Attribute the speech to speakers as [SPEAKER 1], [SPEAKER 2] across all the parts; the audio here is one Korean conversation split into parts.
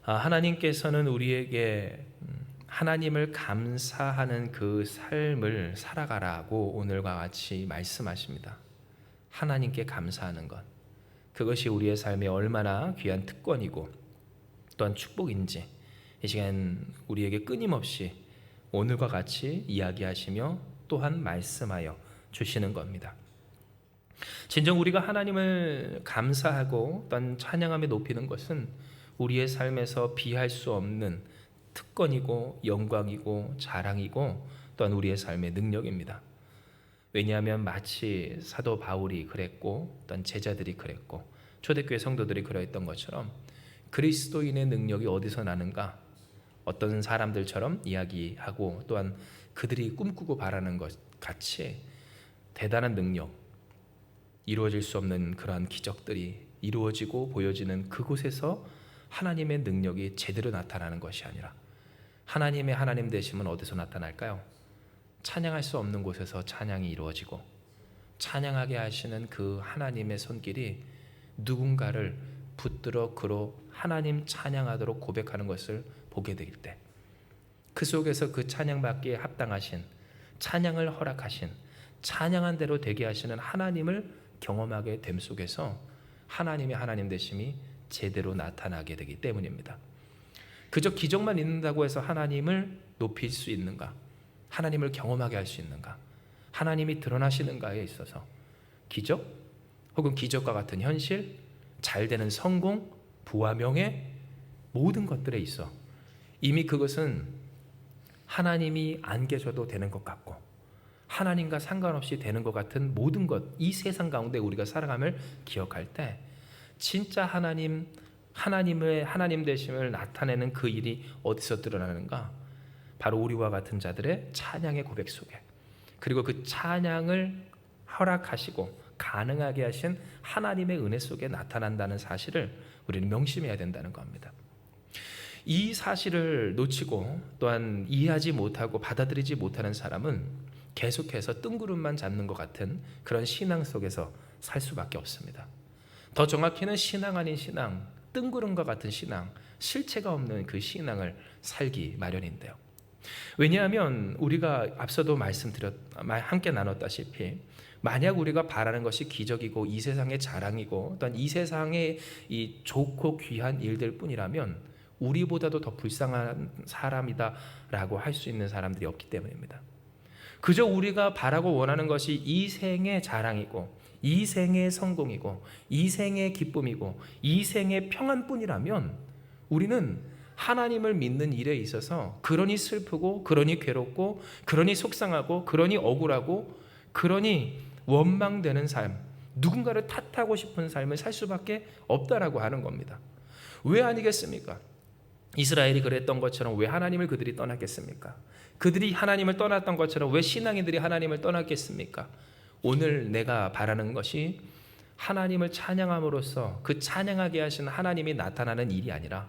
[SPEAKER 1] 하나님께서는 우리에게 하나님을 감사하는 그 삶을 살아가라고 오늘과 같이 말씀하십니다. 하나님께 감사하는 것, 그것이 우리의 삶에 얼마나 귀한 특권이고 또한 축복인지 이 시간 우리에게 끊임없이 오늘과 같이 이야기하시며 또한 말씀하여 주시는 겁니다. 진정 우리가 하나님을 감사하고 또한 찬양하며 높이는 것은 우리의 삶에서 비할 수 없는 특권이고 영광이고 자랑이고 또한 우리의 삶의 능력입니다. 왜냐하면 마치 사도 바울이 그랬고 또한 제자들이 그랬고 초대교회 성도들이 그러했던 것처럼 그리스도인의 능력이 어디서 나는가? 어떤 사람들처럼 이야기하고 또한 그들이 꿈꾸고 바라는 것 같이 대단한 능력, 이루어질 수 없는 그러한 기적들이 이루어지고 보여지는 그곳에서 하나님의 능력이 제대로 나타나는 것이 아니라 하나님의 하나님 되심은 어디서 나타날까요? 찬양할 수 없는 곳에서 찬양이 이루어지고 찬양하게 하시는 그 하나님의 손길이 누군가를 붙들어 그로 하나님 찬양하도록 고백하는 것을 보게 될 때, 그 속에서 그 찬양받기에 합당하신, 찬양을 허락하신, 찬양한 대로 되게 하시는 하나님을 경험하게 됨 속에서 하나님의 하나님 되심이 제대로 나타나게 되기 때문입니다. 그저 기적만 있는다고 해서 하나님을 높일 수 있는가? 하나님을 경험하게 할 수 있는가? 하나님이 드러나시는가에 있어서 기적 혹은 기적과 같은 현실, 잘 되는 성공, 부와 명예, 모든 것들에 있어 이미 그것은 하나님이 안 계셔도 되는 것 같고 하나님과 상관없이 되는 것 같은 모든 것, 이 세상 가운데 우리가 살아감을 기억할 때 진짜 하나님의 하나님 되심을 나타내는 그 일이 어디서 드러나는가? 바로 우리와 같은 자들의 찬양의 고백 속에, 그리고 그 찬양을 허락하시고 가능하게 하신 하나님의 은혜 속에 나타난다는 사실을 우리는 명심해야 된다는 겁니다. 이 사실을 놓치고 또한 이해하지 못하고 받아들이지 못하는 사람은 계속해서 뜬구름만 잡는 것 같은 그런 신앙 속에서 살 수밖에 없습니다. 더 정확히는 신앙 아닌 신앙, 뜬구름과 같은 신앙, 실체가 없는 그 신앙을 살기 마련인데요. 왜냐하면 우리가 앞서도 함께 나눴다시피 만약 우리가 바라는 것이 기적이고 이 세상의 자랑이고 또한 이 세상의 이 좋고 귀한 일들 뿐이라면 우리보다도 더 불쌍한 사람이다라고 할 수 있는 사람들이 없기 때문입니다. 그저 우리가 바라고 원하는 것이 이 생의 자랑이고 이 생의 성공이고 이 생의 기쁨이고 이 생의 평안뿐이라면 우리는 하나님을 믿는 일에 있어서 그러니 슬프고 그러니 괴롭고 그러니 속상하고 그러니 억울하고 그러니 원망되는 삶, 누군가를 탓하고 싶은 삶을 살 수밖에 없다라고 하는 겁니다. 왜 아니겠습니까? 이스라엘이 그랬던 것처럼 왜 하나님을 그들이 떠났겠습니까? 그들이 하나님을 떠났던 것처럼 왜 신앙인들이 하나님을 떠났겠습니까? 오늘 내가 바라는 것이 하나님을 찬양함으로써 그 찬양하게 하신 하나님이 나타나는 일이 아니라,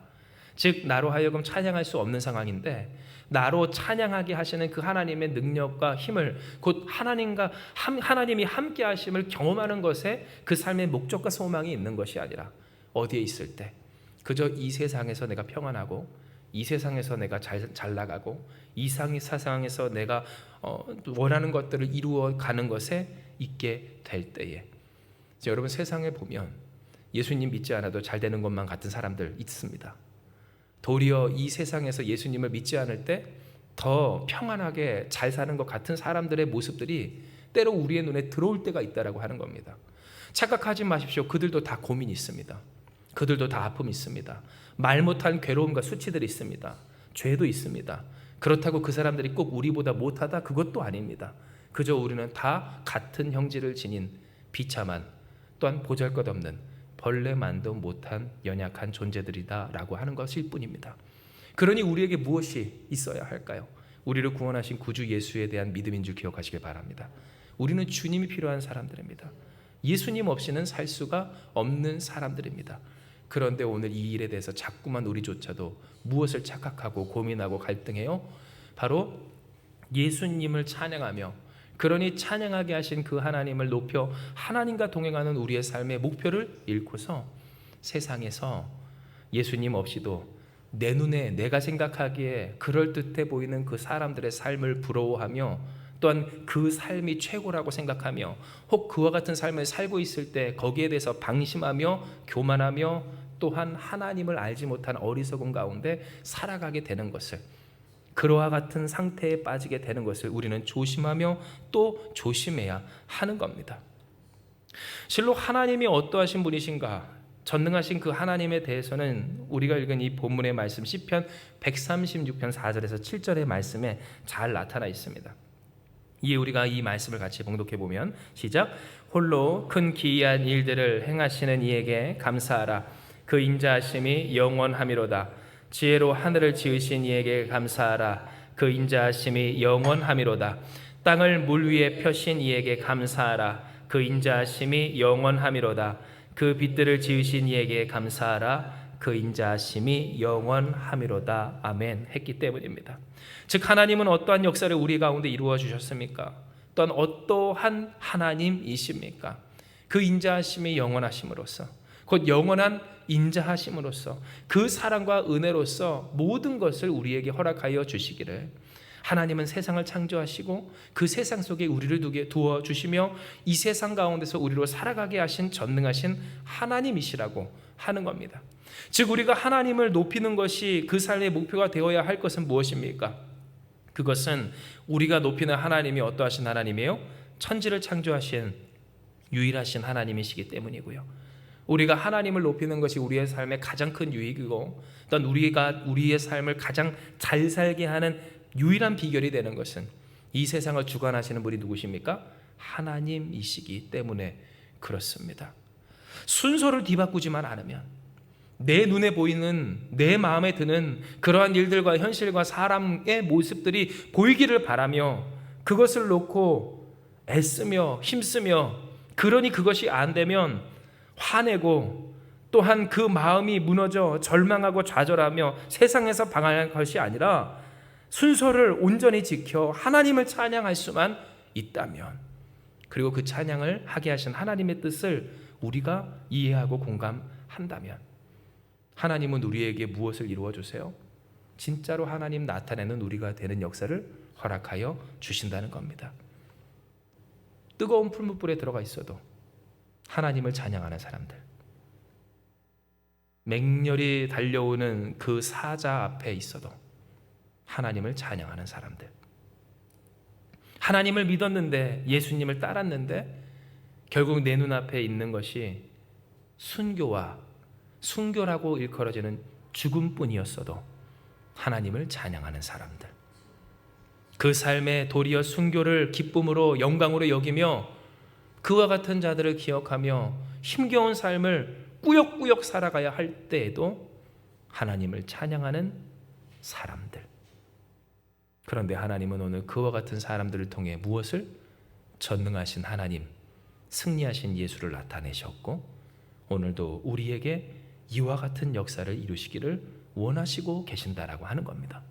[SPEAKER 1] 즉 나로 하여금 찬양할 수 없는 상황인데 나로 찬양하게 하시는 그 하나님의 능력과 힘을, 곧 하나님이 함께 하심을 경험하는 것에 그 삶의 목적과 소망이 있는 것이 아니라 어디에 있을 때 그저 이 세상에서 내가 평안하고 이 세상에서 내가 잘 나가고 이 세상에서 내가 원하는 것들을 이루어가는 것에 있게 될 때에, 여러분 세상에 보면 예수님 믿지 않아도 잘 되는 것만 같은 사람들 있습니다. 도리어 이 세상에서 예수님을 믿지 않을 때 더 평안하게 잘 사는 것 같은 사람들의 모습들이 때로 우리의 눈에 들어올 때가 있다라고 하는 겁니다. 착각하지 마십시오. 그들도 다 고민이 있습니다. 그들도 다 아픔이 있습니다. 말 못한 괴로움과 수치들이 있습니다. 죄도 있습니다. 그렇다고 그 사람들이 꼭 우리보다 못하다? 그것도 아닙니다. 그저 우리는 다 같은 형질을 지닌 비참한, 또한 보잘것없는 벌레만도 못한 연약한 존재들이다라고 하는 것일 뿐입니다. 그러니 우리에게 무엇이 있어야 할까요? 우리를 구원하신 구주 예수에 대한 믿음인 줄 기억하시길 바랍니다. 우리는 주님이 필요한 사람들입니다. 예수님 없이는 살 수가 없는 사람들입니다. 그런데 오늘 이 일에 대해서 자꾸만 우리조차도 무엇을 착각하고 고민하고 갈등해요? 바로 예수님을 찬양하며, 그러니 찬양하게 하신 그 하나님을 높여 하나님과 동행하는 우리의 삶의 목표를 잃고서 세상에서 예수님 없이도 내 눈에 내가 생각하기에 그럴듯해 보이는 그 사람들의 삶을 부러워하며 또한 그 삶이 최고라고 생각하며 혹 그와 같은 삶을 살고 있을 때 거기에 대해서 방심하며 교만하며 또한 하나님을 알지 못한 어리석은 가운데 살아가게 되는 것을, 그러와 같은 상태에 빠지게 되는 것을 우리는 조심하며 또 조심해야 하는 겁니다. 실로 하나님이 어떠하신 분이신가? 전능하신 그 하나님에 대해서는 우리가 읽은 이 본문의 말씀 시편 136편 4절에서 7절의 말씀에 잘 나타나 있습니다. 이에 우리가 이 말씀을 같이 봉독해 보면 시작. 홀로 큰 기이한 일들을 행하시는 이에게 감사하라. 그 인자하심이 영원하미로다. 지혜로 하늘을 지으신 이에게 감사하라. 그 인자하심이 영원하미로다. 땅을 물 위에 펴신 이에게 감사하라. 그 인자하심이 영원하미로다. 그 빛들을 지으신 이에게 감사하라. 그 인자하심이 영원하미로다. 아멘 했기 때문입니다. 즉 하나님은 어떠한 역사를 우리 가운데 이루어 주셨습니까? 또한 어떠한 하나님이십니까? 그 인자하심이 영원하심으로써, 곧 영원한 인자하심으로써, 그 사랑과 은혜로서 모든 것을 우리에게 허락하여 주시기를, 하나님은 세상을 창조하시고 그 세상 속에 우리를 두어 주시며 이 세상 가운데서 우리로 살아가게 하신 전능하신 하나님이시라고 하는 겁니다. 즉 우리가 하나님을 높이는 것이 그 삶의 목표가 되어야 할 것은 무엇입니까? 그것은 우리가 높이는 하나님이 어떠하신 하나님이에요? 천지를 창조하신 유일하신 하나님이시기 때문이고요. 우리가 하나님을 높이는 것이 우리의 삶의 가장 큰 유익이고, 또한 우리가 우리의 삶을 가장 잘 살게 하는 유일한 비결이 되는 것은 이 세상을 주관하시는 분이 누구십니까? 하나님이시기 때문에 그렇습니다. 순서를 뒤바꾸지만 않으면, 내 눈에 보이는, 내 마음에 드는 그러한 일들과 현실과 사람의 모습들이 보이기를 바라며 그것을 놓고 애쓰며 힘쓰며, 그러니 그것이 안 되면 화내고 또한 그 마음이 무너져 절망하고 좌절하며 세상에서 방황할 것이 아니라 순서를 온전히 지켜 하나님을 찬양할 수만 있다면, 그리고 그 찬양을 하게 하신 하나님의 뜻을 우리가 이해하고 공감한다면, 하나님은 우리에게 무엇을 이루어 주세요? 진짜로 하나님 나타내는 우리가 되는 역사를 허락하여 주신다는 겁니다. 뜨거운 풀무불에 들어가 있어도 하나님을 찬양하는 사람들, 맹렬히 달려오는 그 사자 앞에 있어도 하나님을 찬양하는 사람들, 하나님을 믿었는데 예수님을 따랐는데 결국 내 눈앞에 있는 것이 순교라고 일컬어지는 죽음뿐이었어도 하나님을 찬양하는 사람들, 그 삶의 도리어 순교를 기쁨으로 영광으로 여기며 그와 같은 자들을 기억하며 힘겨운 삶을 꾸역꾸역 살아가야 할 때에도 하나님을 찬양하는 사람들. 그런데 하나님은 오늘 그와 같은 사람들을 통해 무엇을? 전능하신 하나님, 승리하신 예수를 나타내셨고 오늘도 우리에게 이와 같은 역사를 이루시기를 원하시고 계신다라고 하는 겁니다.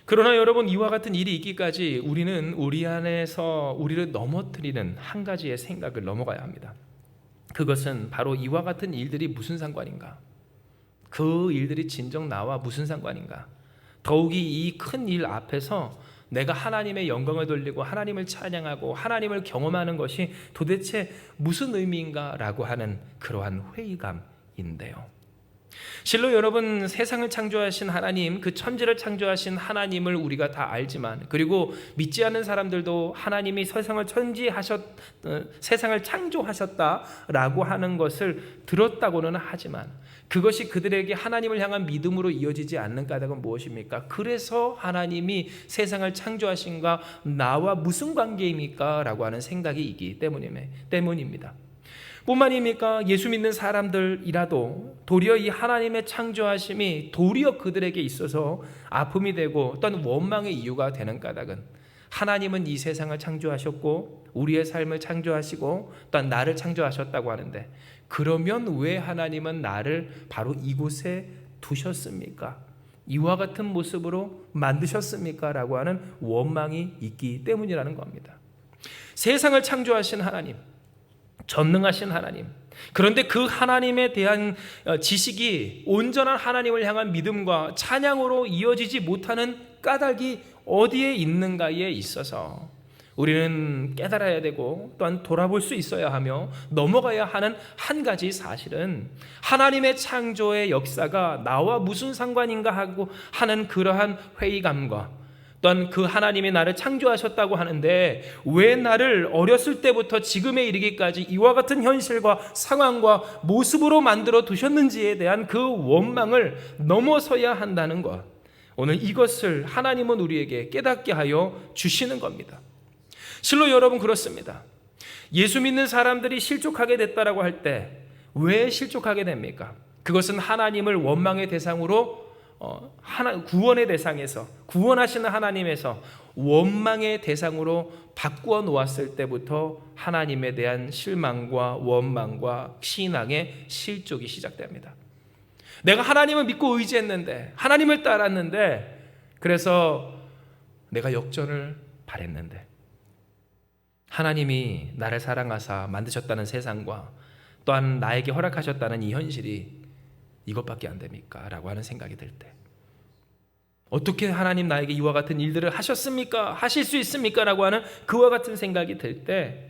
[SPEAKER 1] 그러나 여러분, 이와 같은 일이 있기까지 우리는 우리 안에서 우리를 넘어뜨리는 한 가지의 생각을 넘어가야 합니다. 그것은 바로 이와 같은 일들이 무슨 상관인가? 그 일들이 진정 나와 무슨 상관인가? 더욱이 이 큰 일 앞에서 내가 하나님의 영광을 돌리고 하나님을 찬양하고 하나님을 경험하는 것이 도대체 무슨 의미인가라고 하는 그러한 회의감인데요. 실로 여러분, 세상을 창조하신 하나님, 그 천지를 창조하신 하나님을 우리가 다 알지만, 그리고 믿지 않는 사람들도 하나님이 세상을 창조하셨다라고 하는 것을 들었다고는 하지만 그것이 그들에게 하나님을 향한 믿음으로 이어지지 않는 까닭은 무엇입니까? 그래서 하나님이 세상을 창조하신가 나와 무슨 관계입니까? 라고 하는 생각이 있기 때문입니다. 뿐만입니까? 예수 믿는 사람들이라도 도리어 이 하나님의 창조하심이 도리어 그들에게 있어서 아픔이 되고 또는 원망의 이유가 되는 까닭은, 하나님은 이 세상을 창조하셨고 우리의 삶을 창조하시고 또한 나를 창조하셨다고 하는데, 그러면 왜 하나님은 나를 바로 이곳에 두셨습니까? 이와 같은 모습으로 만드셨습니까? 라고 하는 원망이 있기 때문이라는 겁니다. 세상을 창조하신 하나님, 전능하신 하나님. 그런데 그 하나님에 대한 지식이 온전한 하나님을 향한 믿음과 찬양으로 이어지지 못하는 까닭이 어디에 있는가에 있어서 우리는 깨달아야 되고 또한 돌아볼 수 있어야 하며 넘어가야 하는 한 가지 사실은 하나님의 창조의 역사가 나와 무슨 상관인가 하고 하는 그러한 회의감과 또한 그 하나님이 나를 창조하셨다고 하는데 왜 나를 어렸을 때부터 지금에 이르기까지 이와 같은 현실과 상황과 모습으로 만들어 두셨는지에 대한 그 원망을 넘어서야 한다는 것. 오늘 이것을 하나님은 우리에게 깨닫게 하여 주시는 겁니다. 실로 여러분 그렇습니다. 예수 믿는 사람들이 실족하게 됐다라고 할 때 왜 실족하게 됩니까? 그것은 하나님을 원망의 대상으로 구원의 대상에서 구원하시는 하나님에서 원망의 대상으로 바꾸어 놓았을 때부터 하나님에 대한 실망과 원망과 신앙의 실족이 시작됩니다. 내가 하나님을 믿고 의지했는데 하나님을 따랐는데 그래서 내가 역전을 바랬는데 하나님이 나를 사랑하사 만드셨다는 세상과 또한 나에게 허락하셨다는 이 현실이 이것밖에 안 됩니까? 라고 하는 생각이 들 때 어떻게 하나님 나에게 이와 같은 일들을 하셨습니까? 하실 수 있습니까? 라고 하는 그와 같은 생각이 들 때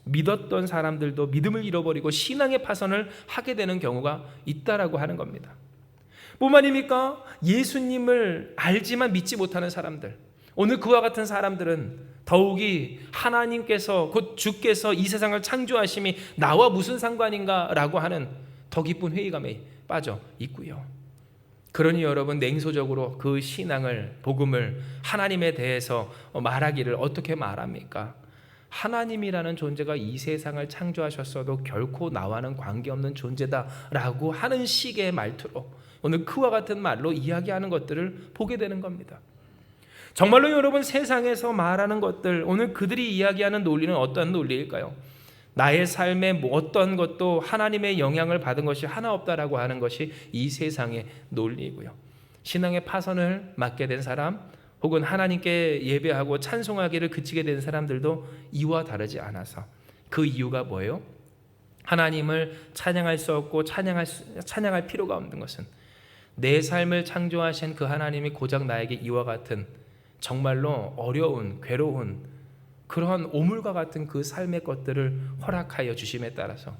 [SPEAKER 1] 믿었던 사람들도 믿음을 잃어버리고 신앙의 파선을 하게 되는 경우가 있다라고 하는 겁니다. 뿐만 아닙니까? 예수님을 알지만 믿지 못하는 사람들, 오늘 그와 같은 사람들은 더욱이 하나님께서 곧 주께서 이 세상을 창조하심이 나와 무슨 상관인가 라고 하는 더 깊은 회의감에 빠져 있고요. 그러니 여러분 냉소적으로 그 신앙을 복음을 하나님에 대해서 말하기를 어떻게 말합니까? 하나님이라는 존재가 이 세상을 창조하셨어도 결코 나와는 관계없는 존재다라고 하는 식의 말투로 오늘 그와 같은 말로 이야기하는 것들을 보게 되는 겁니다. 정말로 여러분 세상에서 말하는 것들 오늘 그들이 이야기하는 논리는 어떠한 논리일까요? 나의 삶에 어떤 것도 하나님의 영향을 받은 것이 하나 없다라고 하는 것이 이 세상의 논리이고요. 신앙의 파선을 맞게 된 사람 혹은 하나님께 예배하고 찬송하기를 그치게 된 사람들도 이와 다르지 않아서 그 이유가 뭐예요? 하나님을 찬양할 수 없고 찬양할 필요가 없는 것은 내 삶을 창조하신 그 하나님이 고작 나에게 이와 같은 정말로 어려운 괴로운 그러한 오물과 같은 그 삶의 것들을 허락하여 주심에 따라서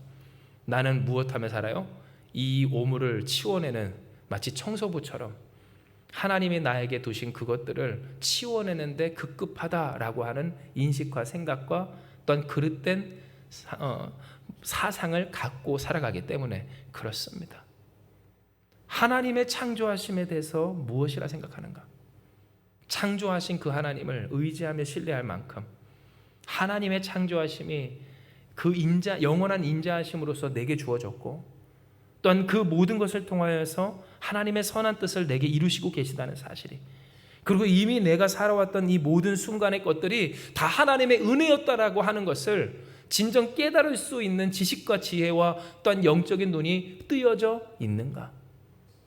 [SPEAKER 1] 나는 무엇하며 살아요? 이 오물을 치워내는 마치 청소부처럼 하나님이 나에게 두신 그것들을 치워내는데 급급하다라고 하는 인식과 생각과 또한 그릇된 사상을 갖고 살아가기 때문에 그렇습니다. 하나님의 창조하심에 대해서 무엇이라 생각하는가? 창조하신 그 하나님을 의지하며 신뢰할 만큼 하나님의 창조하심이 그 영원한 인자하심으로서 내게 주어졌고 또한 그 모든 것을 통하여서 하나님의 선한 뜻을 내게 이루시고 계시다는 사실이 그리고 이미 내가 살아왔던 이 모든 순간의 것들이 다 하나님의 은혜였다라고 하는 것을 진정 깨달을 수 있는 지식과 지혜와 또한 영적인 눈이 뜨여져 있는가?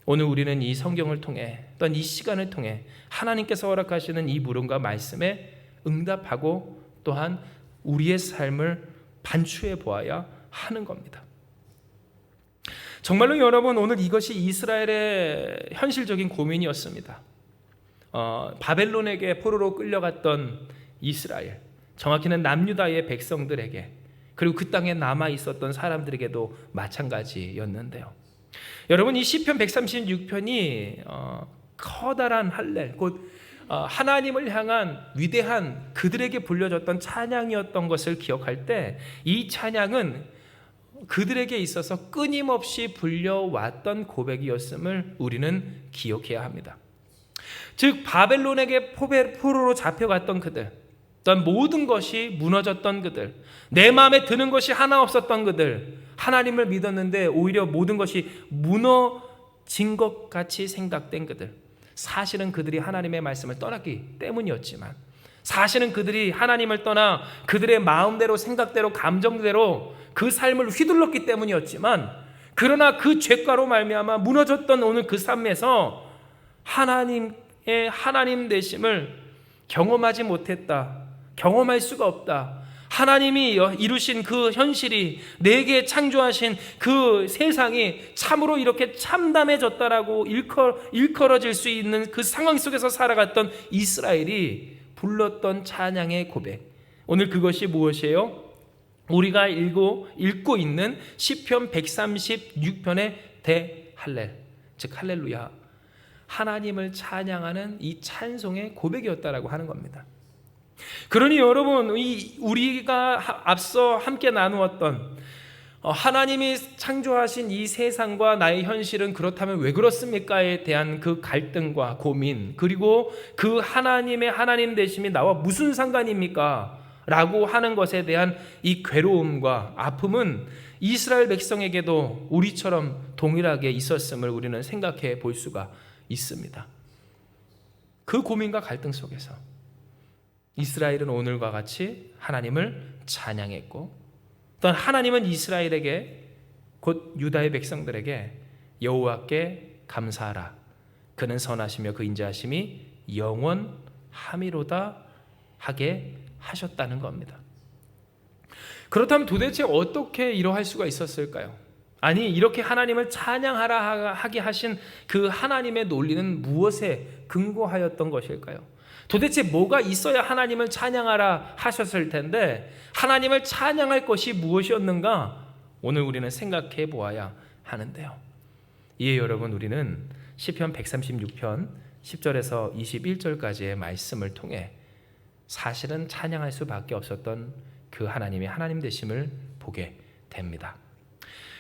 [SPEAKER 1] 오늘 우리는 이 성경을 통해 또한 이 시간을 통해 하나님께서 허락하시는 이 물음과 말씀에 응답하고 또한 우리의 삶을 반추해 보아야 하는 겁니다. 정말로 여러분 오늘 이것이 이스라엘의 현실적인 고민이었습니다. 바벨론에게 포로로 끌려갔던 이스라엘, 정확히는 남유다의 백성들에게 그리고 그 땅에 남아 있었던 사람들에게도 마찬가지였는데요. 여러분 이 시편 136편이 커다란 할렐 곧 하나님을 향한 위대한 그들에게 불려졌던 찬양이었던 것을 기억할 때 이 찬양은 그들에게 있어서 끊임없이 불려왔던 고백이었음을 우리는 기억해야 합니다. 즉 바벨론에게 포로로 잡혀갔던 그들, 또한 모든 것이 무너졌던 그들, 내 마음에 드는 것이 하나 없었던 그들, 하나님을 믿었는데 오히려 모든 것이 무너진 것 같이 생각된 그들, 사실은 그들이 하나님의 말씀을 떠났기 때문이었지만 사실은 그들이 하나님을 떠나 그들의 마음대로 생각대로 감정대로 그 삶을 휘둘렀기 때문이었지만 그러나 그 죄가로 말미암아 무너졌던 오늘 그 삶에서 하나님의 하나님 되심을 경험하지 못했다, 경험할 수가 없다, 하나님이 이루신 그 현실이, 내게 창조하신 그 세상이 참으로 이렇게 참담해졌다라고 일컬어질 수 있는 그 상황 속에서 살아갔던 이스라엘이 불렀던 찬양의 고백, 오늘 그것이 무엇이에요? 우리가 읽고 있는 시편 136편의 대할렐, 즉 할렐루야, 하나님을 찬양하는 이 찬송의 고백이었다라고 하는 겁니다. 그러니 여러분, 우리가 앞서 함께 나누었던 하나님이 창조하신 이 세상과 나의 현실은 그렇다면 왜 그렇습니까에 대한 그 갈등과 고민, 그리고 그 하나님 되심이 나와 무슨 상관입니까? 라고 하는 것에 대한 이 괴로움과 아픔은 이스라엘 백성에게도 우리처럼 동일하게 있었음을 우리는 생각해 볼 수가 있습니다. 그 고민과 갈등 속에서 이스라엘은 오늘과 같이 하나님을 찬양했고, 또한 하나님은 이스라엘에게, 곧 유다의 백성들에게 여호와께 감사하라, 그는 선하시며 그 인자하심이 영원함이로다 하게 하셨다는 겁니다. 그렇다면 도대체 어떻게 이러할 수가 있었을까요? 아니, 이렇게 하나님을 찬양하라 하게 하신 그 하나님의 논리는 무엇에 근거하였던 것일까요? 도대체 뭐가 있어야 하나님을 찬양하라 하셨을 텐데, 하나님을 찬양할 것이 무엇이었는가? 오늘 우리는 생각해 보아야 하는데요. 이에 여러분, 우리는 시편 136편 10절에서 21절까지의 말씀을 통해 사실은 찬양할 수밖에 없었던 그 하나님의 하나님 되심을 보게 됩니다.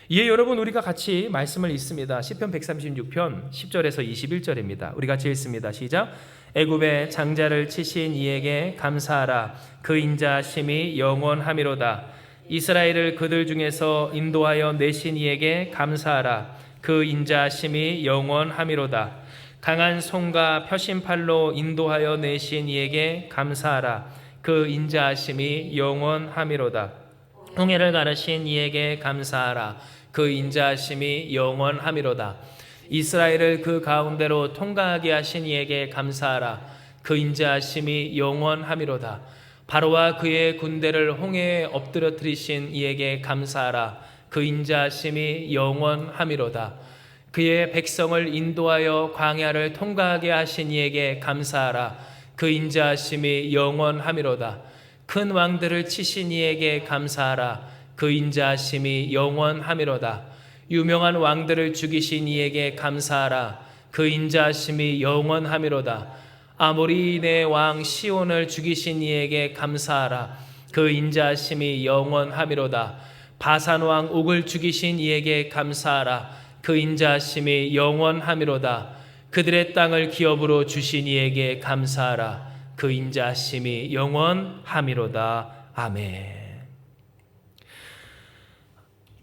[SPEAKER 1] 이에 여러분, 우리가 같이 말씀을 읽습니다. 시편 136편 10절에서 21절입니다. 우리 같이 읽습니다. 시작. 애굽의 장자를 치신 이에게 감사하라, 그 인자하심이 영원함이로다. 이스라엘을 그들 중에서 인도하여 내신 이에게 감사하라, 그 인자하심이 영원함이로다. 강한 손과 펴신 팔로 인도하여 내신 이에게 감사하라, 그 인자하심이 영원함이로다. 홍해를 가르신 이에게 감사하라, 그 인자하심이 영원함이로다. 이스라엘을 그 가운데로 통과하게 하신 이에게 감사하라, 그 인자하심이 영원함이로다. 바로와 그의 군대를 홍해에 엎드러뜨리신 이에게 감사하라, 그 인자하심이 영원함이로다. 그의 백성을 인도하여 광야를 통과하게 하신 이에게 감사하라, 그 인자하심이 영원함이로다. 큰 왕들을 치신 이에게 감사하라, 그 인자하심이 영원함이로다. 유명한 왕들을 죽이신 이에게 감사하라, 그 인자하심이 영원함이로다. 아모리인의 왕 시온을 죽이신 이에게 감사하라, 그 인자하심이 영원함이로다. 바산 왕 옥을 죽이신 이에게 감사하라, 그 인자하심이 영원함이로다. 그들의 땅을 기업으로 주신 이에게 감사하라, 그 인자하심이 영원함이로다. 아멘.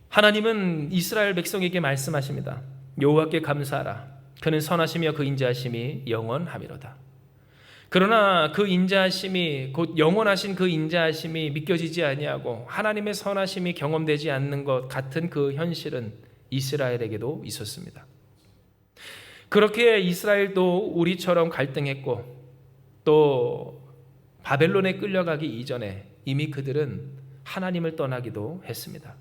[SPEAKER 1] 하나님은 이스라엘 백성에게 말씀하십니다. 여호와께 감사하라, 그는 선하시며 그 인자하심이 영원함이로다. 그러나 그 인자하심이, 곧 영원하신 그 인자하심이 믿겨지지 아니하고 하나님의 선하심이 경험되지 않는 것 같은 그 현실은 이스라엘에게도 있었습니다. 그렇게 이스라엘도 우리처럼 갈등했고, 또 바벨론에 끌려가기 이전에 이미 그들은 하나님을 떠나기도 했습니다.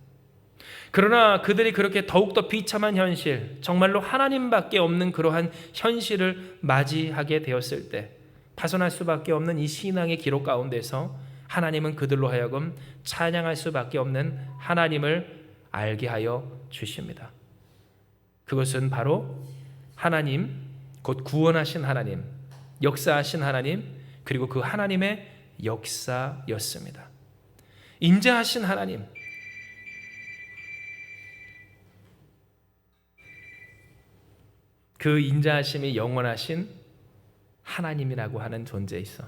[SPEAKER 1] 그러나 그들이 그렇게 더욱더 비참한 현실, 정말로 하나님밖에 없는 그러한 현실을 맞이하게 되었을 때 파손할 수밖에 없는 이 신앙의 기록 가운데서 하나님은 그들로 하여금 찬양할 수밖에 없는 하나님을 알게 하여 주십니다. 그것은 바로 하나님, 곧 구원하신 하나님, 역사하신 하나님, 그리고 그 하나님의 역사였습니다. 인자하신 하나님, 그 인자하심이 영원하신 하나님이라고 하는 존재에 있어.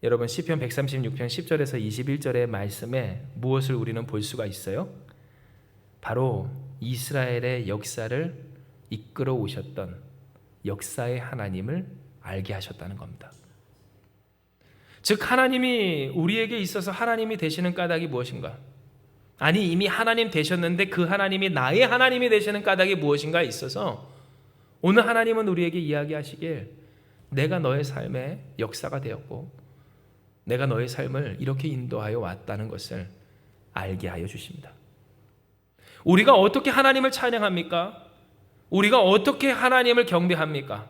[SPEAKER 1] 여러분, 시편 136편 10절에서 21절의 말씀에 무엇을 우리는 볼 수가 있어요? 바로 이스라엘의 역사를 이끌어 오셨던 역사의 하나님을 알게 하셨다는 겁니다. 즉, 하나님이 우리에게 있어서 하나님이 되시는 까닭이 무엇인가? 아니, 이미 하나님 되셨는데 그 하나님이 나의 하나님이 되시는 까닭이 무엇인가 있어서 오늘 하나님은 우리에게 이야기하시길, 내가 너의 삶의 역사가 되었고 내가 너의 삶을 이렇게 인도하여 왔다는 것을 알게 하여 주십니다. 우리가 어떻게 하나님을 찬양합니까? 우리가 어떻게 하나님을 경배합니까?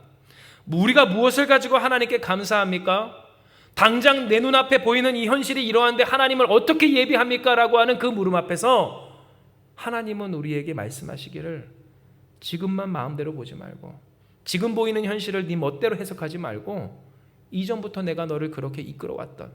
[SPEAKER 1] 우리가 무엇을 가지고 하나님께 감사합니까? 당장 내 눈앞에 보이는 이 현실이 이러한데 하나님을 어떻게 예비합니까? 라고 하는 그 물음 앞에서 하나님은 우리에게 말씀하시기를 지금만 마음대로 보지 말고, 지금 보이는 현실을 네 멋대로 해석하지 말고, 이전부터 내가 너를 그렇게 이끌어왔던,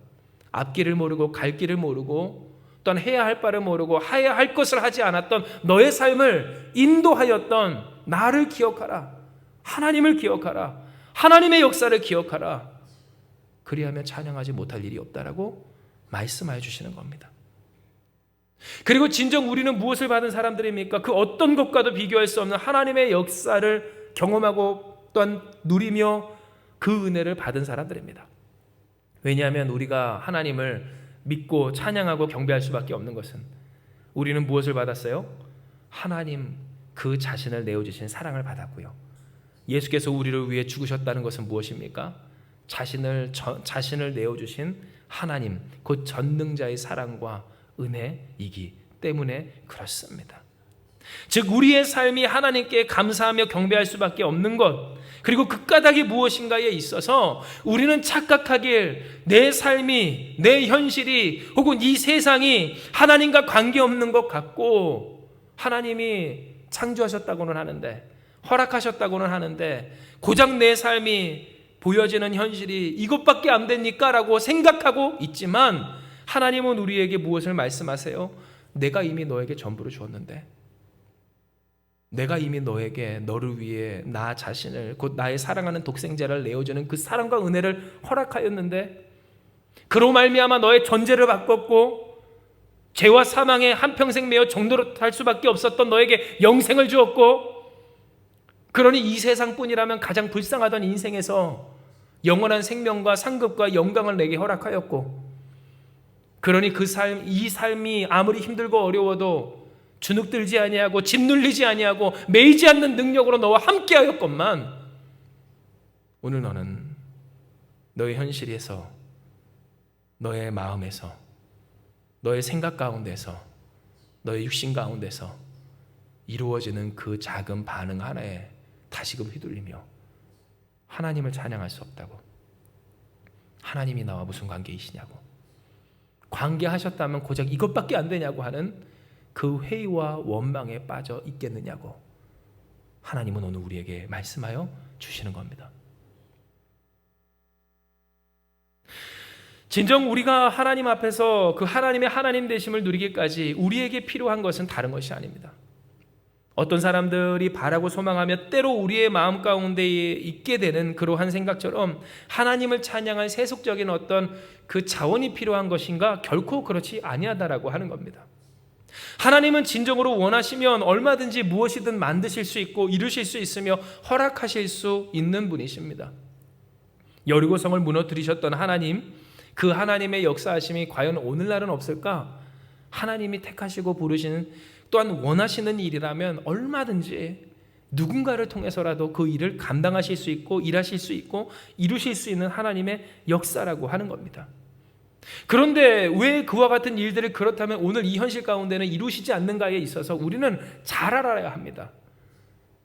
[SPEAKER 1] 앞길을 모르고 갈 길을 모르고 또한 해야 할 바를 모르고 해야 할 것을 하지 않았던 너의 삶을 인도하였던 나를 기억하라. 하나님을 기억하라. 하나님의 역사를 기억하라. 그리하면 찬양하지 못할 일이 없다라고 말씀하여 주시는 겁니다. 그리고 진정 우리는 무엇을 받은 사람들입니까? 그 어떤 것과도 비교할 수 없는 하나님의 역사를 경험하고 또한 누리며 그 은혜를 받은 사람들입니다. 왜냐하면 우리가 하나님을 믿고 찬양하고 경배할 수밖에 없는 것은 우리는 무엇을 받았어요? 하나님 그 자신을 내어주신 사랑을 받았고요. 예수께서 우리를 위해 죽으셨다는 것은 무엇입니까? 자신을 내어주신 하나님, 곧 전능자의 사랑과 은혜이기 때문에 그렇습니다. 즉 우리의 삶이 하나님께 감사하며 경배할 수밖에 없는 것, 그리고 그 까닭이 무엇인가에 있어서 우리는 착각하길 내 삶이, 내 현실이 혹은 이 세상이 하나님과 관계없는 것 같고, 하나님이 창조하셨다고는 하는데, 허락하셨다고는 하는데 고작 내 삶이 보여지는 현실이 이것밖에 안 됩니까? 라고 생각하고 있지만 하나님은 우리에게 무엇을 말씀하세요? 내가 이미 너에게 전부를 주었는데, 내가 이미 너에게 너를 위해 나 자신을, 곧 나의 사랑하는 독생자를 내어주는 그 사랑과 은혜를 허락하였는데, 그로 말미암아 너의 존재를 바꿨고 죄와 사망에 한평생 매여 정도로 살 수밖에 없었던 너에게 영생을 주었고, 그러니 이 세상뿐이라면 가장 불쌍하던 인생에서 영원한 생명과 상급과 영광을 내게 허락하였고, 그러니 이 삶이 아무리 힘들고 어려워도 주눅들지 아니하고 짓눌리지 아니하고 매이지 않는 능력으로 너와 함께하였건만, 오늘 너는 너의 현실에서, 너의 마음에서, 너의 생각 가운데서, 너의 육신 가운데서 이루어지는 그 작은 반응 하나에 다시금 휘둘리며 하나님을 찬양할 수 없다고, 하나님이 나와 무슨 관계이시냐고, 관계하셨다면 고작 이것밖에 안 되냐고 하는 그 회의와 원망에 빠져 있겠느냐고 하나님은 오늘 우리에게 말씀하여 주시는 겁니다. 진정 우리가 하나님 앞에서 그 하나님의 하나님 되심을 누리기까지 우리에게 필요한 것은 다른 것이 아닙니다. 어떤 사람들이 바라고 소망하며 때로 우리의 마음 가운데 있게 되는 그러한 생각처럼 하나님을 찬양할 세속적인 어떤 그 자원이 필요한 것인가? 결코 그렇지 아니하다라고 하는 겁니다. 하나님은 진정으로 원하시면 얼마든지 무엇이든 만드실 수 있고 이루실 수 있으며 허락하실 수 있는 분이십니다. 여리고성을 무너뜨리셨던 하나님, 그 하나님의 역사하심이 과연 오늘날은 없을까? 하나님이 택하시고 부르시는, 또한 원하시는 일이라면 얼마든지 누군가를 통해서라도 그 일을 감당하실 수 있고 일하실 수 있고 이루실 수 있는 하나님의 역사라고 하는 겁니다. 그런데 왜 그와 같은 일들을 그렇다면 오늘 이 현실 가운데는 이루시지 않는가에 있어서 우리는 잘 알아야 합니다.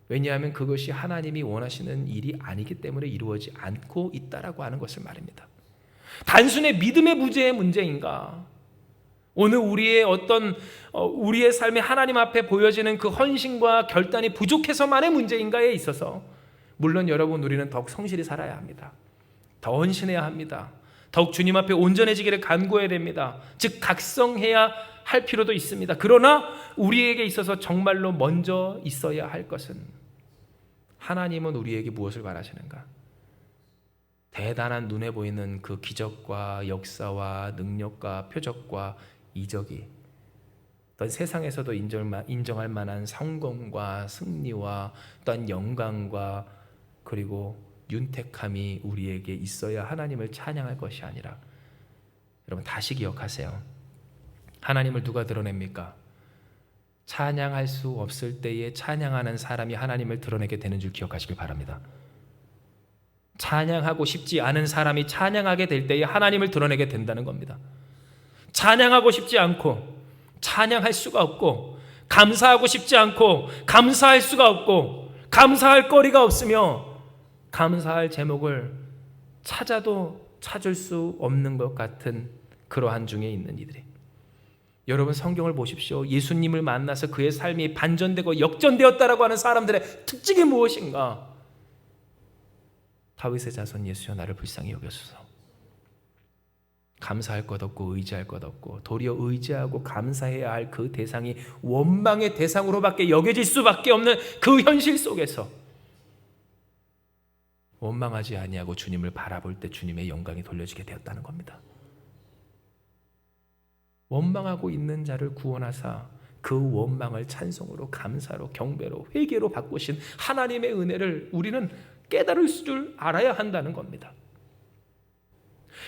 [SPEAKER 1] 왜냐하면 그것이 하나님이 원하시는 일이 아니기 때문에 이루어지지 않고 있다라고 하는 것을 말입니다. 단순히 믿음의 부재의 문제인가? 오늘 우리의 삶이 하나님 앞에 보여지는 그 헌신과 결단이 부족해서만의 문제인가에 있어서, 물론 여러분, 우리는 더욱 성실히 살아야 합니다. 더 헌신해야 합니다. 더욱 주님 앞에 온전해지기를 간구해야 됩니다. 즉 각성해야 할 필요도 있습니다. 그러나 우리에게 있어서 정말로 먼저 있어야 할 것은, 하나님은 우리에게 무엇을 바라시는가? 대단한 눈에 보이는 그 기적과 역사와 능력과 표적과 이적이 어떤 세상에서도 인정할 만한 성공과 승리와 또한 영광과 그리고 윤택함이 우리에게 있어야 하나님을 찬양할 것이 아니라, 여러분 다시 기억하세요. 하나님을 누가 드러냅니까? 찬양할 수 없을 때에 찬양하는 사람이 하나님을 드러내게 되는 줄 기억하시길 바랍니다. 찬양하고 싶지 않은 사람이 찬양하게 될 때에 하나님을 드러내게 된다는 겁니다. 찬양하고 싶지 않고 찬양할 수가 없고, 감사하고 싶지 않고 감사할 수가 없고, 감사할 거리가 없으며 감사할 제목을 찾아도 찾을 수 없는 것 같은 그러한 중에 있는 이들이, 여러분 성경을 보십시오. 예수님을 만나서 그의 삶이 반전되고 역전되었다라고 하는 사람들의 특징이 무엇인가? 다윗의 자손 예수여 나를 불쌍히 여겨소서. 감사할 것 없고 의지할 것 없고, 도리어 의지하고 감사해야 할 그 대상이 원망의 대상으로밖에 여겨질 수밖에 없는 그 현실 속에서 원망하지 아니하고 주님을 바라볼 때 주님의 영광이 돌려지게 되었다는 겁니다. 원망하고 있는 자를 구원하사 그 원망을 찬송으로, 감사로, 경배로, 회개로 바꾸신 하나님의 은혜를 우리는 깨달을 줄 알아야 한다는 겁니다.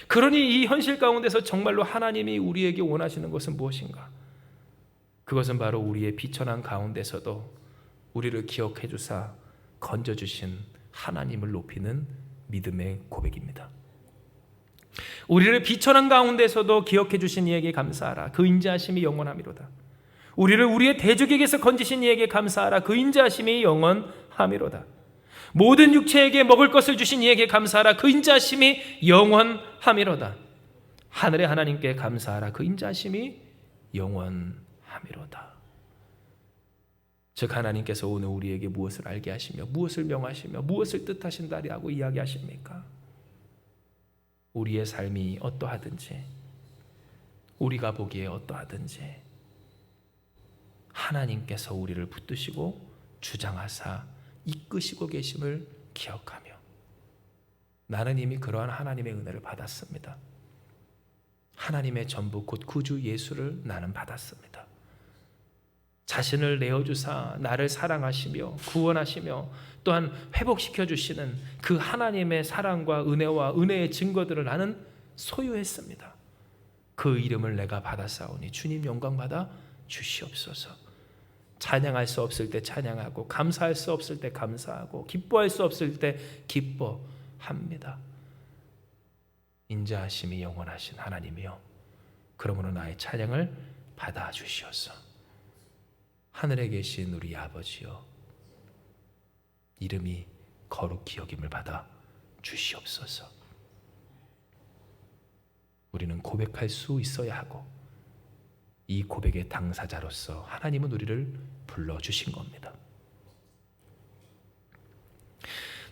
[SPEAKER 1] 그러니 이 현실 가운데서 정말로 하나님이 우리에게 원하시는 것은 무엇인가? 그것은 바로 우리의 비천한 가운데서도 우리를 기억해 주사 건져주신 하나님을 높이는 믿음의 고백입니다. 우리를 비천한 가운데서도 기억해 주신 이에게 감사하라. 그 인자하심이 영원함이로다. 우리를 우리의 대적에게서 건지신 이에게 감사하라. 그 인자하심이 영원함이로다. 모든 육체에게 먹을 것을 주신 이에게 감사하라. 그 인자하심이 영원함이로다. 하늘의 하나님께 감사하라. 그 인자하심이 영원함이로다. 즉 하나님께서 오늘 우리에게 무엇을 알게 하시며 무엇을 명하시며 무엇을 뜻하신다라고 이야기하십니까? 우리의 삶이 어떠하든지, 우리가 보기에 어떠하든지 하나님께서 우리를 붙드시고 주장하사 이끄시고 계심을 기억하며, 나는 이미 그러한 하나님의 은혜를 받았습니다. 하나님의 전부 곧 구주 예수를 나는 받았습니다. 자신을 내어주사 나를 사랑하시며 구원하시며 또한 회복시켜 주시는 그 하나님의 사랑과 은혜와 은혜의 증거들을 나는 소유했습니다. 그 이름을 내가 받았사오니 주님 영광 받아 주시옵소서. 찬양할 수 없을 때 찬양하고, 감사할 수 없을 때 감사하고, 기뻐할 수 없을 때 기뻐합니다. 인자하심이 영원하신 하나님이여, 그러므로 나의 찬양을 받아 주시옵소서. 하늘에 계신 우리 아버지여, 이름이 거룩히 여김을 받아 주시옵소서. 우리는 고백할 수 있어야 하고, 이 고백의 당사자로서 하나님은 우리를 불러주신 겁니다.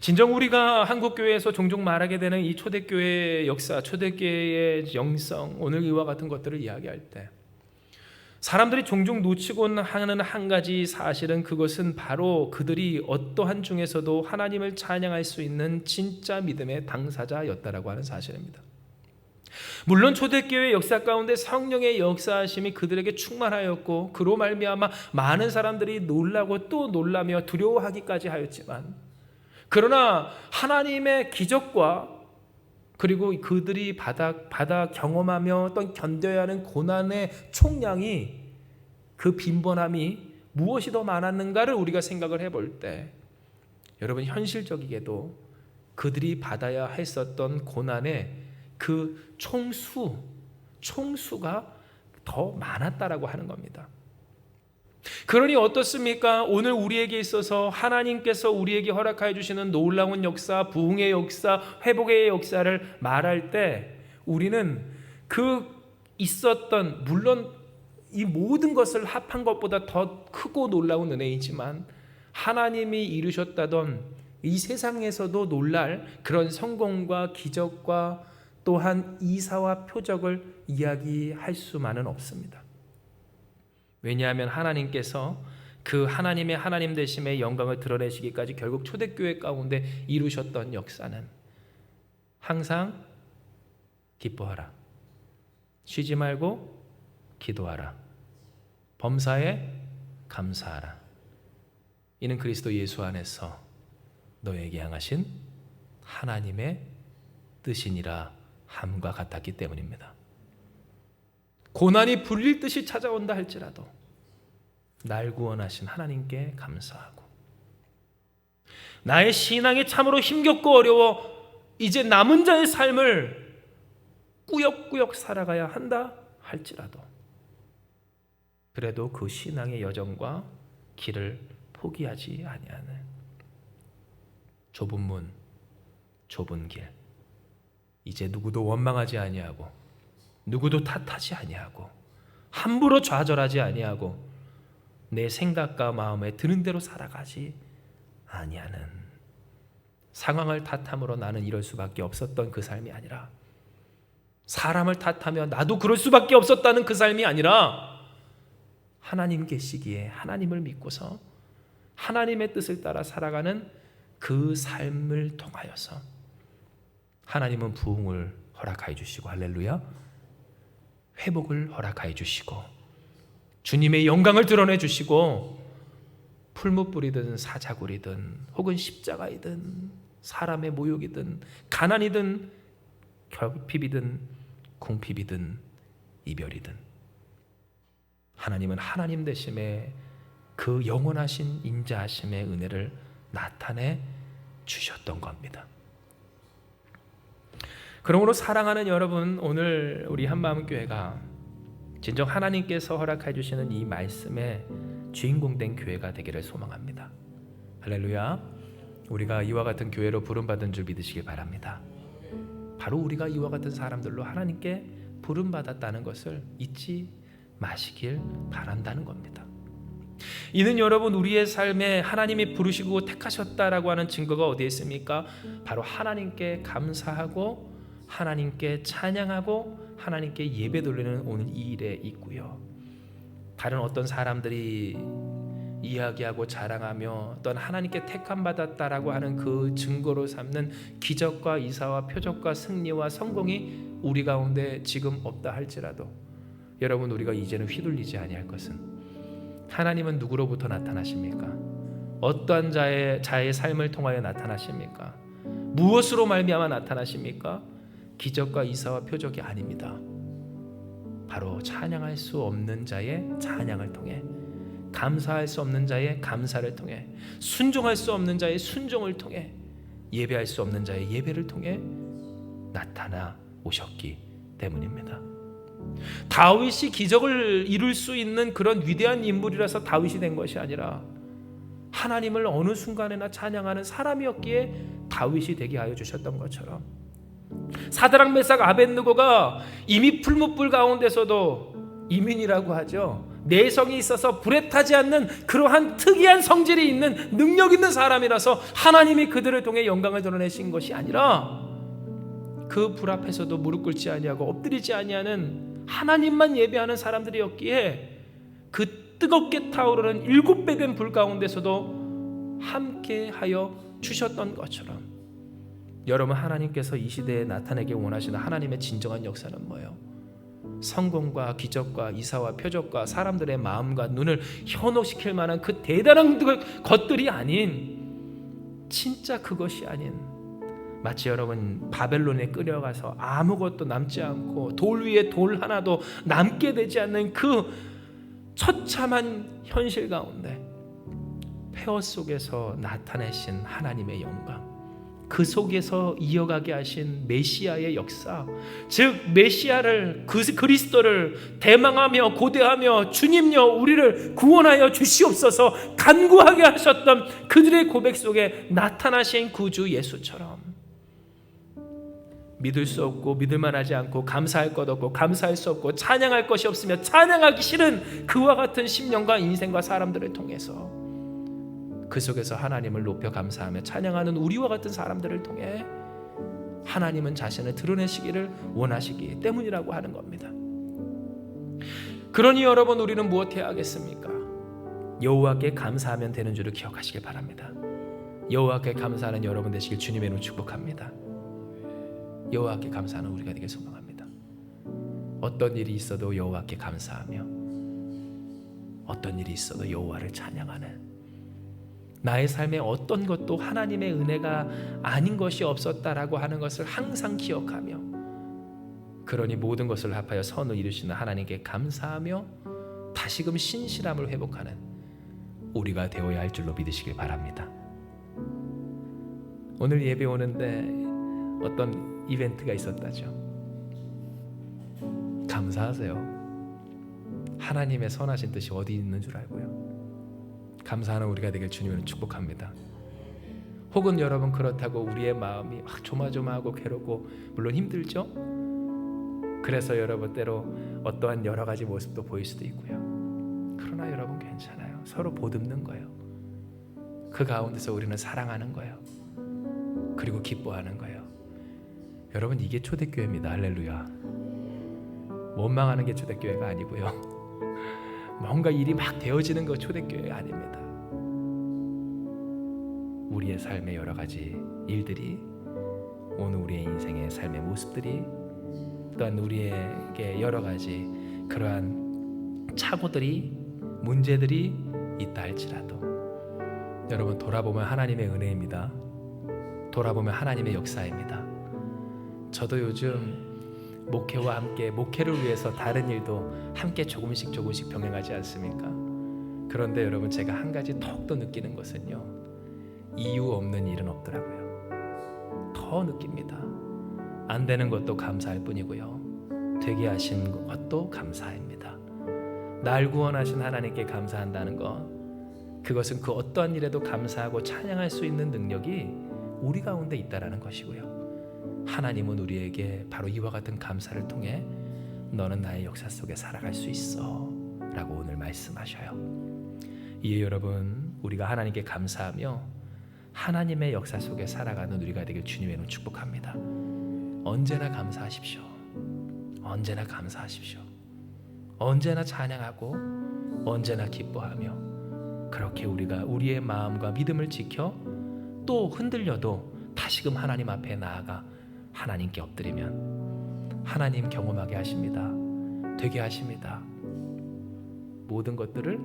[SPEAKER 1] 진정 우리가 한국교회에서 종종 말하게 되는 이 초대교회의 역사, 초대교회의 영성, 오늘 이와 같은 것들을 이야기할 때 사람들이 종종 놓치곤 하는 한 가지 사실은, 그것은 바로 그들이 어떠한 중에서도 하나님을 찬양할 수 있는 진짜 믿음의 당사자였다라고 하는 사실입니다. 물론 초대교회 역사 가운데 성령의 역사하심이 그들에게 충만하였고, 그로 말미암아 많은 사람들이 놀라고 또 놀라며 두려워하기까지 하였지만, 그러나 하나님의 기적과 그리고 그들이 받아 경험하며 또 견뎌야 하는 고난의 총량이, 그 빈번함이 무엇이 더 많았는가를 우리가 생각을 해볼 때, 여러분 현실적이게도 그들이 받아야 했었던 고난의 그 총수가 더 많았다라고 하는 겁니다. 그러니 어떻습니까? 오늘 우리에게 있어서 하나님께서 우리에게 허락하여 주시는 놀라운 역사, 부흥의 역사, 회복의 역사를 말할 때 우리는 그 있었던, 물론 이 모든 것을 합한 것보다 더 크고 놀라운 은혜이지만 하나님이 이루셨다던 이 세상에서도 놀랄 그런 성공과 기적과 또한 이사와 표적을 이야기할 수만은 없습니다. 왜냐하면 하나님께서 그 하나님의 하나님 되심의 영광을 드러내시기까지 결국 초대교회 가운데 이루셨던 역사는 항상 기뻐하라, 쉬지 말고 기도하라, 범사에 감사하라, 이는 그리스도 예수 안에서 너에게 향하신 하나님의 뜻이니라 함과 같았기 때문입니다. 고난이 불릴 듯이 찾아온다 할지라도 날 구원하신 하나님께 감사하고, 나의 신앙이 참으로 힘겹고 어려워 이제 남은 자의 삶을 꾸역꾸역 살아가야 한다 할지라도 그래도 그 신앙의 여정과 길을 포기하지 아니하는 좁은 문, 좁은 길, 이제 누구도 원망하지 아니하고 누구도 탓하지 아니하고 함부로 좌절하지 아니하고 내 생각과 마음에 드는 대로 살아가지 아니하는, 상황을 탓함으로 나는 이럴 수밖에 없었던 그 삶이 아니라, 사람을 탓하며 나도 그럴 수밖에 없었다는 그 삶이 아니라, 하나님 계시기에 하나님을 믿고서 하나님의 뜻을 따라 살아가는 그 삶을 통하여서 하나님은 부흥을 허락하여 주시고, 할렐루야, 회복을 허락하여 주시고 주님의 영광을 드러내 주시고, 풀무불이든 사자굴이든 혹은 십자가이든 사람의 모욕이든 가난이든 결핍이든 궁핍이든 이별이든 하나님은 하나님 되심의 그 영원하신 인자하심의 은혜를 나타내 주셨던 겁니다. 그러므로 사랑하는 여러분, 오늘 우리 한마음교회가 진정 하나님께서 허락해 주시는 이 말씀의 주인공 된 교회가 되기를 소망합니다. 할렐루야. 우리가 이와 같은 교회로 부름받은 줄 믿으시길 바랍니다. 바로 우리가 이와 같은 사람들로 하나님께 부름받았다는 것을 잊지 마시길 바란다는 겁니다. 이는 여러분, 우리의 삶에 하나님이 부르시고 택하셨다라고 하는 증거가 어디에 있습니까? 바로 하나님께 감사하고 하나님께 찬양하고 하나님께 예배 돌리는 오늘 이 일에 있고요. 다른 어떤 사람들이 이야기하고 자랑하며 또는 하나님께 택함 받았다라고 하는 그 증거로 삼는 기적과 이사와 표적과 승리와 성공이 우리 가운데 지금 없다 할지라도, 여러분, 우리가 이제는 휘둘리지 아니할 것은, 하나님은 누구로부터 나타나십니까? 어떠한 자의 삶을 통하여 나타나십니까? 무엇으로 말미암아 나타나십니까? 기적과 이사와 표적이 아닙니다. 바로 찬양할 수 없는 자의 찬양을 통해, 감사할 수 없는 자의 감사를 통해, 순종할 수 없는 자의 순종을 통해, 예배할 수 없는 자의 예배를 통해 나타나 오셨기 때문입니다. 다윗이 기적을 이룰 수 있는 그런 위대한 인물이라서 다윗이 된 것이 아니라, 하나님을 어느 순간에나 찬양하는 사람이었기에 다윗이 되게 하여 주셨던 것처럼, 사드락 메삭 아벳느고가 이미 풀무불 가운데서도 이민이라고 하죠, 내성이 있어서 불에 타지 않는 그러한 특이한 성질이 있는 능력 있는 사람이라서 하나님이 그들을 통해 영광을 드러내신 것이 아니라, 그 불 앞에서도 무릎 꿇지 아니하고 엎드리지 아니하는 하나님만 예배하는 사람들이었기에 그 뜨겁게 타오르는 7배 된 불 가운데서도 함께하여 주셨던 것처럼, 여러분, 하나님께서 이 시대에 나타내기 원하시는 하나님의 진정한 역사는 뭐예요? 성공과 기적과 이사와 표적과 사람들의 마음과 눈을 현혹시킬 만한 그 대단한 것들이 아닌, 진짜 그것이 아닌, 마치 여러분 바벨론에 끌려가서 아무것도 남지 않고 돌 위에 돌 하나도 남게 되지 않는 그 처참한 현실 가운데 폐허 속에서 나타내신 하나님의 영광, 그 속에서 이어가게 하신 메시아의 역사, 즉 메시아를, 그리스도를 대망하며 고대하며 주님여 우리를 구원하여 주시옵소서 간구하게 하셨던 그들의 고백 속에 나타나신 구주 예수처럼, 믿을 수 없고 믿을만 하지 않고 감사할 것 없고 감사할 수 없고 찬양할 것이 없으며 찬양하기 싫은 그와 같은 심령과 인생과 사람들을 통해서, 그 속에서 하나님을 높여 감사하며 찬양하는 우리와 같은 사람들을 통해 하나님은 자신을 드러내시기를 원하시기 때문이라고 하는 겁니다. 그러니 여러분, 우리는 무엇해야 하겠습니까? 여호와께 감사하면 되는 줄을 기억하시길 바랍니다. 여호와께 감사하는 여러분 되시길 주님의 이름으로 축복합니다. 여호와께 감사하는 우리가 되길 소망합니다. 어떤 일이 있어도 여호와께 감사하며, 어떤 일이 있어도 여호와를 찬양하는, 나의 삶에 어떤 것도 하나님의 은혜가 아닌 것이 없었다라고 하는 것을 항상 기억하며, 그러니 모든 것을 합하여 선을 이루시는 하나님께 감사하며 다시금 신실함을 회복하는 우리가 되어야 할 줄로 믿으시길 바랍니다. 오늘 예배 오는데 어떤 이벤트가 있었다죠. 감사하세요. 하나님의 선하신 뜻이 어디 있는 줄 알고요. 감사하는 우리가 되길 주님을 축복합니다. 혹은 여러분 그렇다고 우리의 마음이 조마조마하고 괴롭고 물론 힘들죠. 그래서 여러분 때로 어떠한 여러 가지 모습도 보일 수도 있고요. 그러나 여러분 괜찮아요. 서로 보듬는 거예요. 그 가운데서 우리는 사랑하는 거예요. 그리고 기뻐하는 거예요. 여러분 이게 초대교회입니다. 할렐루야. 원망하는 게 초대교회가 아니고요. 뭔가 일이 막 되어지는 거 초대교회가 아닙니다. 우리의 삶의 여러 가지 일들이, 오늘 우리의 인생의 삶의 모습들이, 또한 우리에게 여러 가지 그러한 착오들이, 문제들이 있다 할지라도 여러분 돌아보면 하나님의 은혜입니다. 돌아보면 하나님의 역사입니다. 저도 요즘 목회와 함께 목회를 위해서 다른 일도 함께 조금씩 병행하지 않습니까? 그런데 여러분 제가 한 가지 더욱더 느끼는 것은요, 이유 없는 일은 없더라고요. 더 느낍니다. 안 되는 것도 감사할 뿐이고요, 되게 하신 것도 감사합니다. 날 구원하신 하나님께 감사한다는 것, 그것은 그 어떠한 일에도 감사하고 찬양할 수 있는 능력이 우리 가운데 있다라는 것이고요, 하나님은 우리에게 바로 이와 같은 감사를 통해 너는 나의 역사 속에 살아갈 수 있어 라고 오늘 말씀하셔요. 이에 여러분 우리가 하나님께 감사하며 하나님의 역사 속에 살아가는 우리가 되길 주님의 이름으로 축복합니다. 언제나 감사하십시오. 언제나 감사하십시오. 언제나 찬양하고 언제나 기뻐하며, 그렇게 우리가 우리의 마음과 믿음을 지켜 또 흔들려도 다시금 하나님 앞에 나아가 하나님께 엎드리면 하나님 경험하게 하십니다. 되게 하십니다. 모든 것들을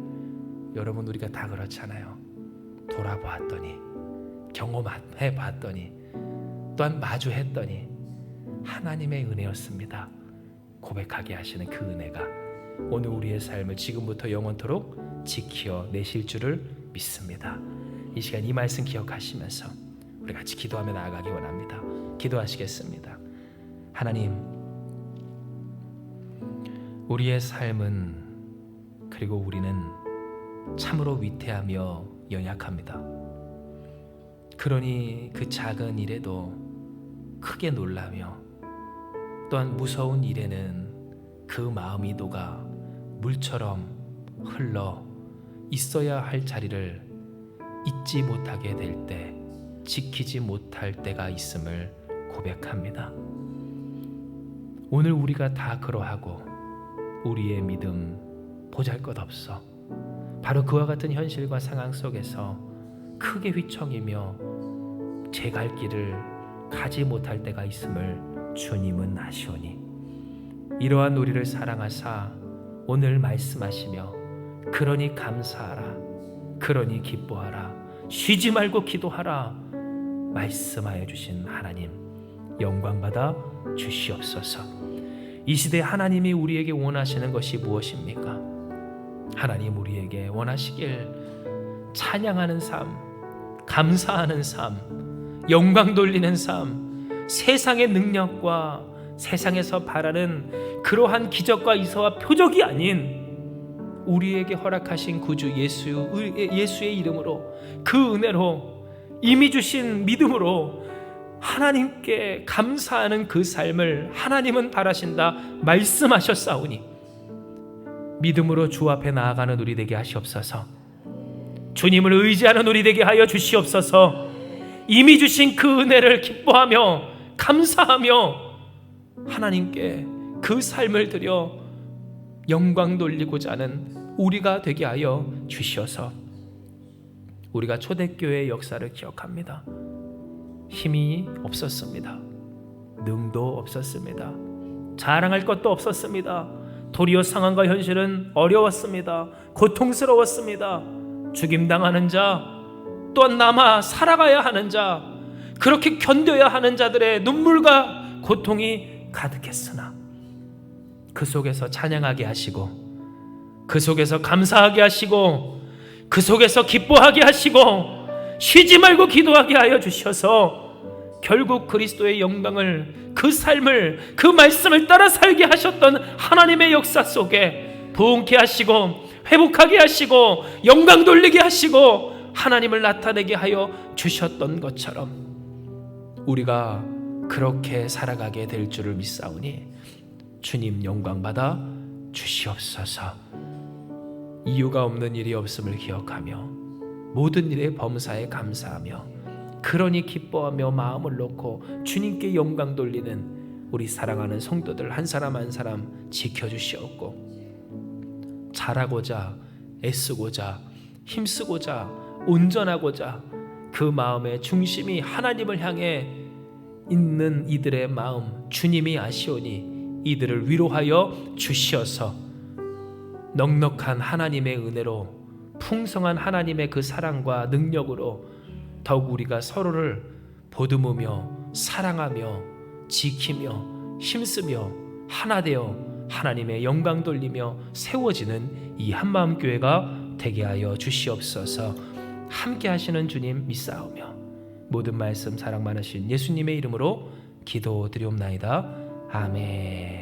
[SPEAKER 1] 여러분 우리가 다 그렇잖아요. 돌아보았더니, 경험해 봤더니, 또한 마주했더니 하나님의 은혜였습니다. 고백하게 하시는 그 은혜가 오늘 우리의 삶을 지금부터 영원토록 지켜 내실 줄을 믿습니다. 이 시간 이 말씀 기억하시면서 우리 같이 기도하며 나아가기 원합니다. 기도하시겠습니다. 하나님, 우리의 삶은, 그리고 우리는 참으로 위태하며 연약합니다. 그러니 그 작은 일에도 크게 놀라며, 또한 무서운 일에는 그 마음이 녹아 물처럼 흘러 있어야 할 자리를 잊지 못하게 될 때, 지키지 못할 때가 있음을 고백합니다. 오늘 우리가 다 그러하고 우리의 믿음 보잘것없어 바로 그와 같은 현실과 상황 속에서 크게 휘청이며 제 갈 길을 가지 못할 때가 있음을 주님은 아시오니, 이러한 우리를 사랑하사 오늘 말씀하시며 그러니 감사하라, 그러니 기뻐하라, 쉬지 말고 기도하라 말씀하여 주신 하나님, 영광받아 주시옵소서. 이 시대에 하나님이 우리에게 원하시는 것이 무엇입니까? 하나님 우리에게 원하시길 찬양하는 삶, 감사하는 삶, 영광 돌리는 삶, 세상의 능력과 세상에서 바라는 그러한 기적과 이서와 표적이 아닌 우리에게 허락하신 구주 예수의 이름으로, 그 은혜로 이미 주신 믿음으로 하나님께 감사하는 그 삶을 하나님은 바라신다 말씀하셨사오니, 믿음으로 주 앞에 나아가는 우리 되게 하시옵소서. 주님을 의지하는 우리 되게 하여 주시옵소서. 이미 주신 그 은혜를 기뻐하며 감사하며 하나님께 그 삶을 드려 영광 돌리고자 하는 우리가 되게 하여 주시어서, 우리가 초대교회의 역사를 기억합니다. 힘이 없었습니다. 능도 없었습니다. 자랑할 것도 없었습니다. 도리어 상황과 현실은 어려웠습니다. 고통스러웠습니다. 죽임당하는 자, 또한 남아 살아가야 하는 자, 그렇게 견뎌야 하는 자들의 눈물과 고통이 가득했으나 그 속에서 찬양하게 하시고, 그 속에서 감사하게 하시고, 그 속에서 기뻐하게 하시고, 쉬지 말고 기도하게 하여 주셔서 결국 그리스도의 영광을, 그 삶을, 그 말씀을 따라 살게 하셨던 하나님의 역사 속에 부흥케 하시고 회복하게 하시고 영광 돌리게 하시고 하나님을 나타내게 하여 주셨던 것처럼 우리가 그렇게 살아가게 될 줄을 믿사오니 주님 영광 받아 주시옵소서. 이유가 없는 일이 없음을 기억하며 모든 일에 범사에 감사하며 그러니 기뻐하며 마음을 놓고 주님께 영광 돌리는 우리 사랑하는 성도들 한 사람 한 사람 지켜주시옵고, 잘하고자 애쓰고자 힘쓰고자 온전하고자 그 마음의 중심이 하나님을 향해 있는 이들의 마음 주님이 아시오니 이들을 위로하여 주시어서 넉넉한 하나님의 은혜로 풍성한 하나님의 그 사랑과 능력으로 더욱 우리가 서로를 보듬으며 사랑하며 지키며 힘쓰며 하나 되어 하나님의 영광 돌리며 세워지는 이 한마음 교회가 되게 하여 주시옵소서. 함께 하시는 주님 믿사오며 모든 말씀 사랑 많으신 예수님의 이름으로 기도드리옵나이다. 아멘.